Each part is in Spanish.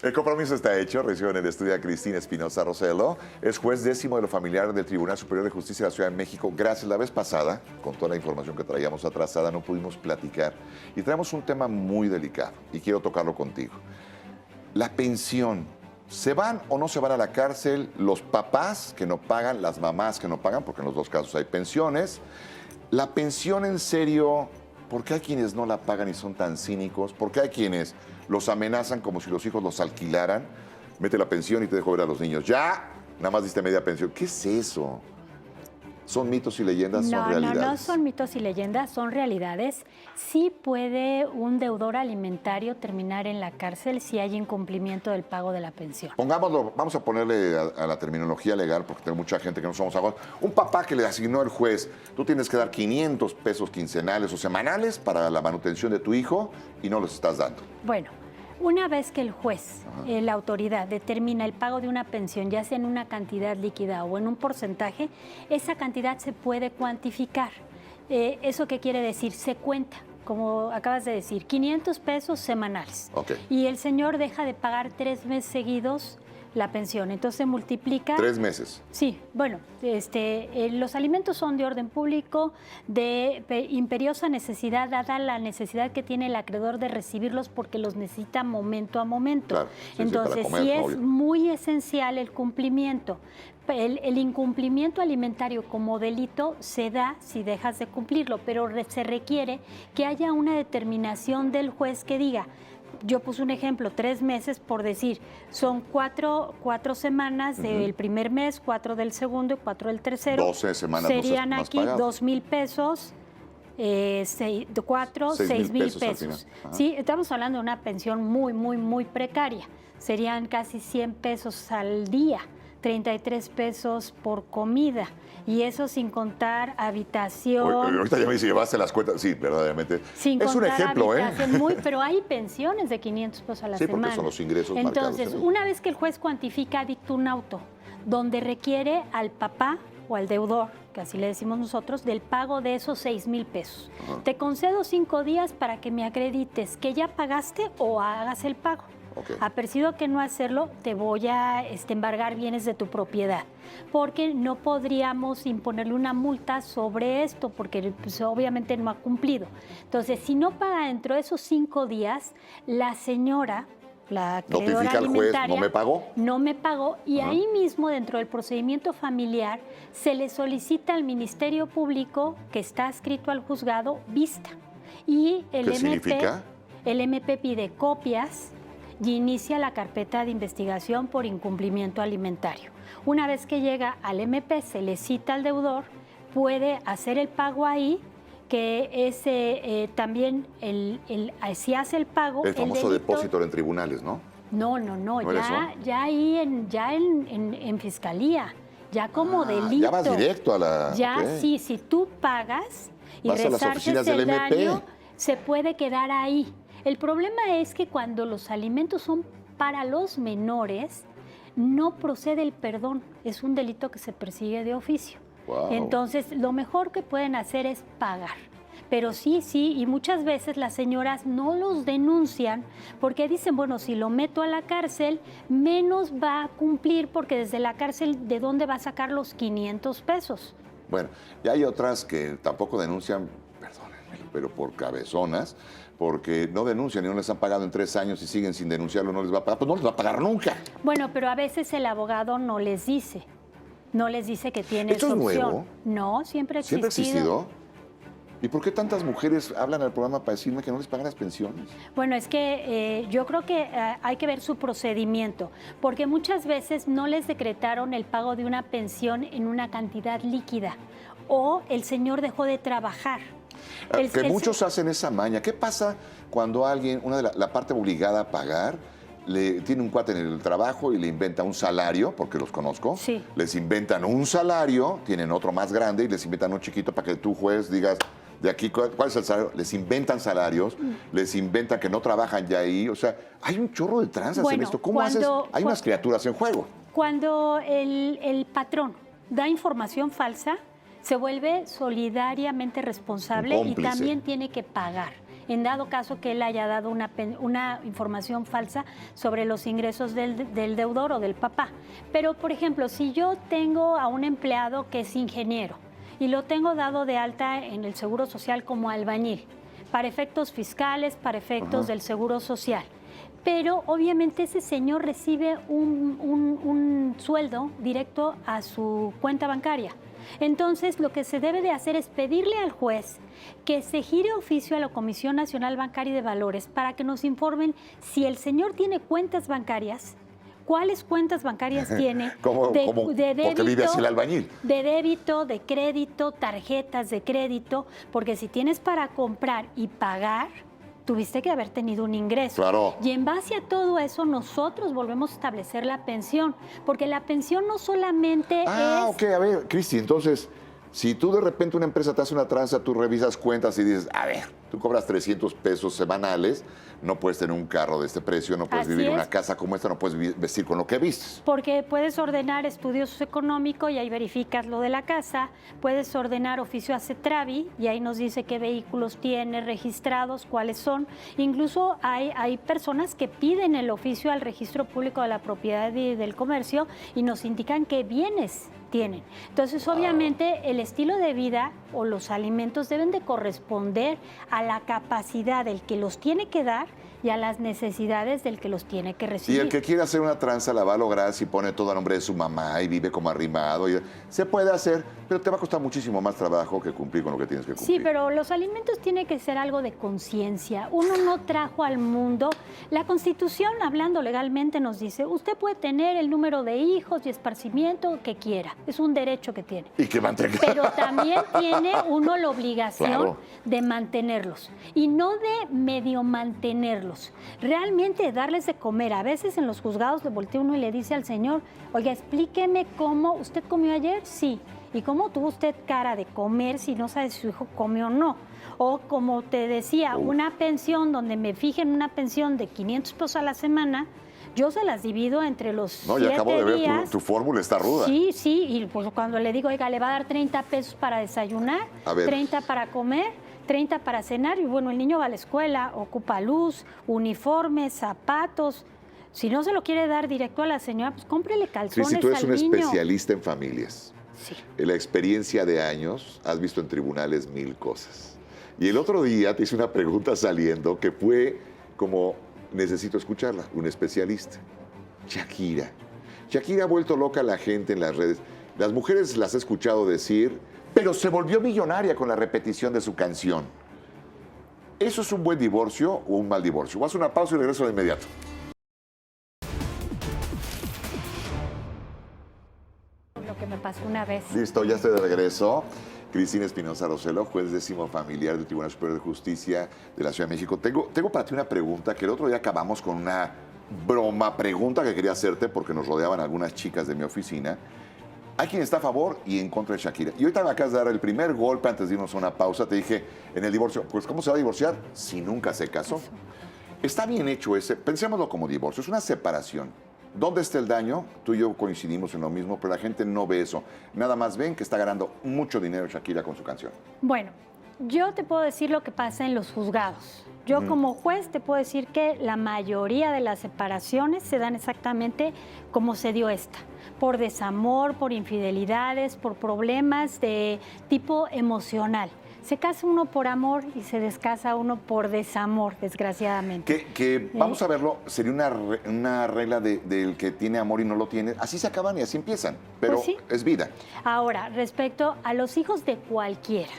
El compromiso está hecho. Recibo en el estudio a Cristina Espinosa Rossello. Es juez décimo de lo familiar del Tribunal Superior de Justicia de la Ciudad de México. Gracias. La vez pasada, con toda la información que traíamos atrasada, no pudimos platicar. Y traemos un tema muy delicado y quiero tocarlo contigo. La pensión. ¿Se van o no se van a la cárcel los papás que no pagan, las mamás que no pagan? Porque en los dos casos hay pensiones. La pensión en serio, ¿por qué hay quienes no la pagan y son tan cínicos? ¿Por qué hay quienes los amenazan como si los hijos los alquilaran? Mete la pensión y te dejo ver a los niños. ¡Ya! Nada más diste media pensión. ¿Qué es eso? ¿Son mitos y leyendas? ¿Son realidades? No son mitos y leyendas, son realidades. Sí puede un deudor alimentario terminar en la cárcel si hay incumplimiento del pago de la pensión. Pongámoslo, vamos a ponerle a la terminología legal, porque tengo mucha gente que no somos abogados. Un papá que le asignó el juez, tú tienes que dar 500 pesos quincenales o semanales para la manutención de tu hijo y no los estás dando. Bueno, una vez que el juez, la autoridad, determina el pago de una pensión, ya sea en una cantidad líquida o en un porcentaje, esa cantidad se puede cuantificar. ¿Eso qué quiere decir? Se cuenta, como acabas de decir, 500 pesos semanales. Okay. Y el señor deja de pagar 3 meses seguidos la pensión. Entonces se multiplica. 3 meses. Sí, bueno, los alimentos son de orden público, de imperiosa necesidad, dada la necesidad que tiene el acreedor de recibirlos porque los necesita momento a momento. Claro, sí, entonces, comer, sí es obvio. muy esencial el cumplimiento. El incumplimiento alimentario como delito se da si dejas de cumplirlo, pero se requiere que haya una determinación del juez que diga. Yo puse un ejemplo, 3 meses por decir, son cuatro semanas del primer mes, 4 del segundo y 4 del tercero. 12 semanas serían más aquí pagadas. 2,000 pesos, 6,000 pesos. Sí, estamos hablando de una pensión muy, muy, muy precaria. Serían casi 100 pesos al día, 33 pesos por comida. Y eso sin contar habitación. Ahorita ya me dice, llevaste las cuentas. Sí, verdaderamente. Sin es un contar ejemplo, habitación, pero hay pensiones de 500 pesos a la semana. Sí, porque son los ingresos marcados. Entonces, una vez que el juez cuantifica, dicta un auto donde requiere al papá o al deudor, que así le decimos nosotros, del pago de esos 6,000 pesos. Te concedo 5 días para que me acredites que ya pagaste o hagas el pago. Okay. Apercibido que no hacerlo, te voy a embargar bienes de tu propiedad, porque no podríamos imponerle una multa sobre esto, porque pues, obviamente no ha cumplido. Entonces, si no paga dentro de esos 5 días, la señora, la acreedora notifica al juez, alimentaria, no me pagó. No me pagó, y ahí mismo, dentro del procedimiento familiar, se le solicita al Ministerio Público, que está adscrito al juzgado, vista. Y el ¿Qué MP, significa? El MP pide copias y inicia la carpeta de investigación por incumplimiento alimentario. Una vez que llega al MP, se le cita al deudor, puede hacer el pago ahí, que es también, si hace el pago... El famoso depósito en tribunales, ¿no? No, ya ahí en fiscalía, ya como delito. Ya vas directo a la... Ya okay. sí, si tú pagas y vas a las oficinas del MP. daño, se puede quedar ahí. El problema es que cuando los alimentos son para los menores, no procede el perdón. Es un delito que se persigue de oficio. Wow. Entonces, lo mejor que pueden hacer es pagar. Pero sí, y muchas veces las señoras no los denuncian porque dicen, bueno, si lo meto a la cárcel, menos va a cumplir porque desde la cárcel, ¿de dónde va a sacar los 500 pesos? Bueno, y hay otras que tampoco denuncian, perdónenme, pero por cabezonas, porque no denuncian y no les han pagado en 3 años y siguen sin denunciarlo, no les va a pagar, pues no les va a pagar nunca. Bueno, pero a veces el abogado no les dice que tiene ¿Esto es opción. nuevo? No, siempre ha existido. ¿Siempre ha existido? ¿Y por qué tantas mujeres hablan al programa para decirme que no les pagan las pensiones? Bueno, es que yo creo que hay que ver su procedimiento, porque muchas veces no les decretaron el pago de una pensión en una cantidad líquida o el señor dejó de trabajar. Muchos hacen esa maña. ¿Qué pasa cuando alguien, la parte obligada a pagar, tiene un cuate en el trabajo y le inventa un salario, porque los conozco? Sí. Les inventan un salario, tienen otro más grande y les inventan un chiquito para que tú, juez, digas, de aquí, ¿cuál es el salario? Les inventan salarios, les inventan que no trabajan ya ahí. O sea, hay un chorro de tranzas en esto. ¿Cómo haces? Hay unas criaturas en juego. Cuando el patrón da información falsa, se vuelve solidariamente responsable y también tiene que pagar. en dado caso que él haya dado una información falsa sobre los ingresos del deudor o del papá. Pero, por ejemplo, si yo tengo a un empleado que es ingeniero y lo tengo dado de alta en el Seguro Social como albañil, para efectos fiscales, para efectos del Seguro Social, pero obviamente ese señor recibe un sueldo directo a su cuenta bancaria. Entonces, lo que se debe de hacer es pedirle al juez que se gire oficio a la Comisión Nacional Bancaria y de Valores para que nos informen si el señor tiene cuentas bancarias, cuáles cuentas bancarias tiene, de débito, porque vive así el albañil. De débito, de crédito, tarjetas de crédito, porque si tienes para comprar y pagar, tuviste que haber tenido un ingreso. Claro. Y en base a todo eso, nosotros volvemos a establecer la pensión, porque la pensión no solamente ok, a ver, Cristi, entonces, si tú de repente una empresa te hace una tranza, tú revisas cuentas y dices, a ver, tú cobras 300 pesos semanales, no puedes tener un carro de este precio, no puedes vivir en una casa como esta, no puedes vestir con lo que vistes. Porque puedes ordenar estudio socioeconómico y ahí verificas lo de la casa, puedes ordenar oficio a CETRAVI y ahí nos dice qué vehículos tiene registrados, cuáles son. Incluso hay personas que piden el oficio al Registro Público de la Propiedad y del Comercio y nos indican qué bienes tienen. Entonces, obviamente, el estilo de vida o los alimentos deben de corresponder a la capacidad del que los tiene que dar y a las necesidades del que los tiene que recibir. Y el que quiere hacer una tranza la va a lograr si pone todo a nombre de su mamá y vive como arrimado. Se puede hacer, pero te va a costar muchísimo más trabajo que cumplir con lo que tienes que cumplir. Sí, pero los alimentos tienen que ser algo de conciencia. Uno no trajo al mundo. La Constitución, hablando legalmente, nos dice, usted puede tener el número de hijos y esparcimiento que quiera. Es un derecho que tiene. Y que va a entregar. Pero también tiene uno la obligación de mantenerlos. Y no de medio mantenerlos. Realmente darles de comer. A veces en los juzgados le voltea uno y le dice al señor, oiga, explíqueme cómo usted comió ayer, sí. ¿Y cómo tuvo usted cara de comer si no sabe si su hijo comió o no? O como te decía, una pensión donde me fijen una pensión de 500 pesos a la semana, yo se las divido entre los 7 días. No, ya acabo de ver, tu fórmula está ruda. Sí, y pues cuando le digo, oiga, le va a dar 30 pesos para desayunar, 30 para comer, 30 para cenar, y bueno, el niño va a la escuela, ocupa luz, uniformes, zapatos. Si no se lo quiere dar directo a la señora, pues cómprele calzones al niño. Si tú eres un especialista en familias, sí. En la experiencia de años, has visto en tribunales 1000 cosas. Y el otro día te hice una pregunta saliendo que fue como, necesito escucharla, un especialista. Shakira. Shakira ha vuelto loca a la gente en las redes. Las mujeres las he escuchado decir, pero se volvió millonaria con la repetición de su canción. ¿Eso es un buen divorcio o un mal divorcio? Voy a hacer una pausa y regreso de inmediato. Lo que me pasó una vez. Listo, ya estoy de regreso. Cristina Espinosa Rosello, juez décimo familiar del Tribunal Superior de Justicia de la Ciudad de México. Tengo para ti una pregunta que el otro día acabamos con una broma pregunta que quería hacerte porque nos rodeaban algunas chicas de mi oficina. Hay quien está a favor y en contra de Shakira. Y ahorita me acabas de dar el primer golpe antes de irnos a una pausa. Te dije, en el divorcio, pues ¿cómo se va a divorciar si nunca se casó? Está bien hecho ese, pensémoslo como divorcio, es una separación. ¿Dónde está el daño? Tú y yo coincidimos en lo mismo, pero la gente no ve eso. Nada más ven que está ganando mucho dinero Shakira con su canción. Bueno, yo te puedo decir lo que pasa en los juzgados. Yo como juez te puedo decir que la mayoría de las separaciones se dan exactamente como se dio esta. Por desamor, por infidelidades, por problemas de tipo emocional. Se casa uno por amor y se descasa uno por desamor, desgraciadamente. Vamos a verlo, sería una regla del que tiene amor y no lo tiene. Así se acaban y así empiezan, pero pues sí, es vida. Ahora, respecto a los hijos de cualquiera,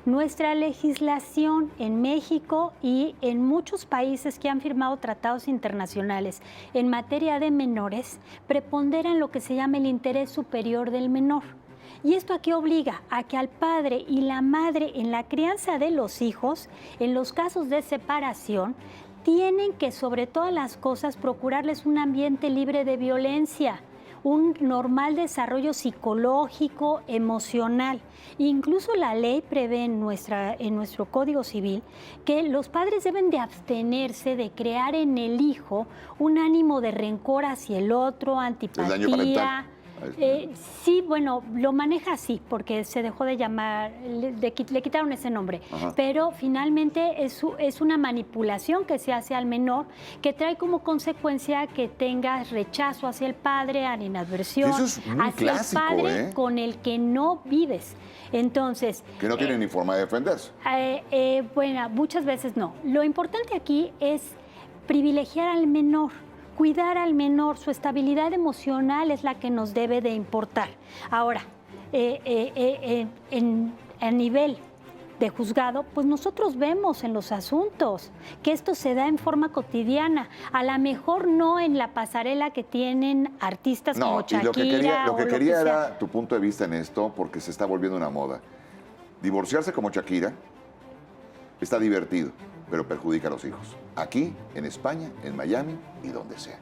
nuestra legislación en México y en muchos países que han firmado tratados internacionales en materia de menores preponderan lo que se llama el interés superior del menor. ¿Y esto a qué obliga? A que al padre y la madre en la crianza de los hijos, en los casos de separación, tienen que sobre todas las cosas procurarles un ambiente libre de violencia, un normal desarrollo psicológico, emocional. Incluso la ley prevé en nuestro Código Civil que los padres deben de abstenerse de crear en el hijo un ánimo de rencor hacia el otro, antipatía, Sí, bueno, lo maneja así, porque se dejó de llamar, le quitaron ese nombre. Ajá. Pero finalmente es una manipulación que se hace al menor, que trae como consecuencia que tengas rechazo hacia el padre, animadversión, Eso es muy hacia clásico, el padre con el que no vives. Entonces... Que no tiene ni forma de defenderse. Bueno, muchas veces no. Lo importante aquí es privilegiar al menor, cuidar al menor. Su estabilidad emocional es la que nos debe de importar. Ahora, a nivel de juzgado, pues nosotros vemos en los asuntos que esto se da en forma cotidiana, a lo mejor no en la pasarela que tienen artistas como Shakira. No, lo que quería sea. era tu punto de vista en esto, porque se está volviendo una moda. Divorciarse como Shakira está divertido, pero perjudica a los hijos. Aquí, en España, en Miami y donde sea.